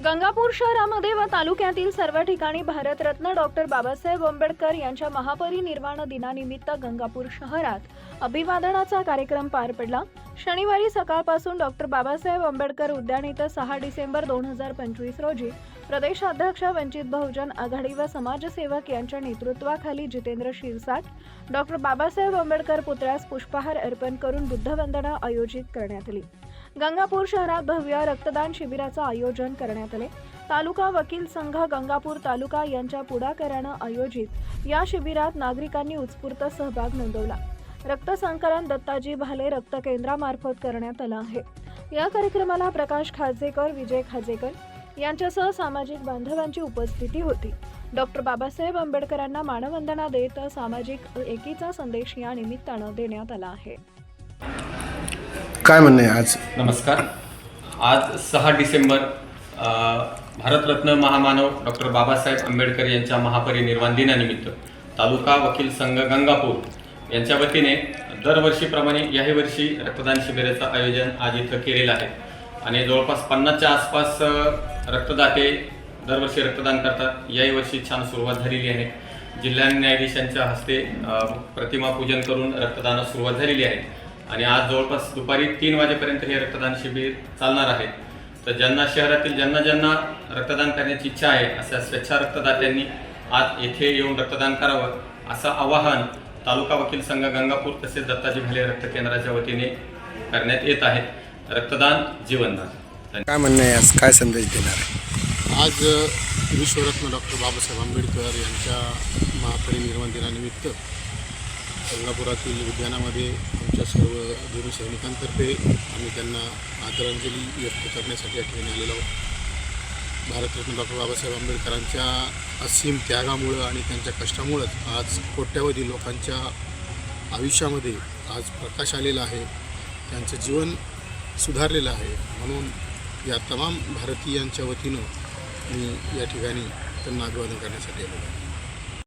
गंगापूर शहरामध्ये व तालुक्यातील सर्व ठिकाणी भारतरत्न डॉक्टर बाबासाहेब आंबेडकर यांच्या महापरिनिर्वाण दिनानिमित्त गंगापूर शहरात अभिवादनाचा कार्यक्रम पार पडला। शनिवारी सकाळपासून डॉक्टर बाबासाहेब आंबेडकर उद्यान इथं 6 डिसेंबर 2025 रोजी प्रदेशाध्यक्ष वंचित बहुजन आघाडी व समाजसेवक यांच्या नेतृत्वाखाली जितेंद्र शिरसाट डॉक्टर बाबासाहेब आंबेडकर पुतळ्यास पुष्पहार अर्पण करून बुद्धवंदना आयोजित करण्यात आली। गंगापूर शहरात भव्य रक्तदान शिबिराचं आयोजन करण्यात आले। तालुका वकील संघ गंगापूर तालुका यांच्या पुढाकारानं आयोजित या शिबिरात नागरिकांनी उत्स्फूर्त सहभाग नोंदवला। रक्त संकलन दत्ताजी भाले रक्त केंद्रामार्फत करण्यात आलं आहे। या कार्यक्रमाला प्रकाश खाजेकर, विजय खाजेकर यांच्यासह सामाजिक बांधवांची उपस्थिती होती। डॉक्टर बाबासाहेब आंबेडकरांना मानवंदना देत सामाजिक एकीचा संदेश या निमित्तानं देण्यात आला आहे। काय म्हणणे आज? नमस्कार। आज 6 डिसेंबर भारतरत्न महामानव डॉक्टर बाबासाहेब आंबेडकर यांच्या महापरिनिर्वाण दिनानिमित्त तालुका वकील संघ गंगापूर यांच्या वतीने दरवर्षीप्रमाणे याही वर्षी रक्तदान शिबिराचं आयोजन आज इथं केलेलं आहे आणि जवळपास 50च्या आसपास रक्तदाते दरवर्षी रक्तदान करतात। याही वर्षी छान सुरुवात झालेली आहे। जिल्हा न्यायाधीशांच्या हस्ते प्रतिमा पूजन करून रक्तदानास सुरुवात झालेली आहे आणि आज जवळपास दुपारी 3 वाजेपर्यंत हे रक्तदान शिबिर चालणार आहे। तर ज्यांना शहरातील ज्यांना रक्तदान करण्याची इच्छा आहे अशा स्वेच्छा रक्तदात्यांनी आज येथे येऊन रक्तदान करावं असं आवाहन तालुका वकील संघ गंगापूर तसेच दत्ताजी भाले रक्त केंद्राच्या वतीने करण्यात येत आहे। रक्तदान जीवनदान। काय म्हणणे आज? काय संदेश देणार आहे? आज विश्वरत्न डॉक्टर बाबासाहेब आंबेडकर यांच्या महापरिनिर्वाण दिनानिमित्त गंगापुरातील उद्यानामध्ये आमच्या सर्व भीमसैनिकांतर्फे आम्ही त्यांना आदरांजली व्यक्त करण्यासाठी या ठिकाणी आलेलो आहोत। भारतरत्न डॉक्टर बाबासाहेब आंबेडकरांच्या असीम त्यागामुळं आणि त्यांच्या कष्टामुळंच आज कोट्यावधी लोकांच्या आयुष्यामध्ये आज प्रकाश आलेला आहे, त्यांचं जीवन सुधारलेलं आहे। म्हणून या तमाम भारतीयांच्या वतीनं मी या ठिकाणी त्यांना अभिवादन करण्यासाठी आलो आहे।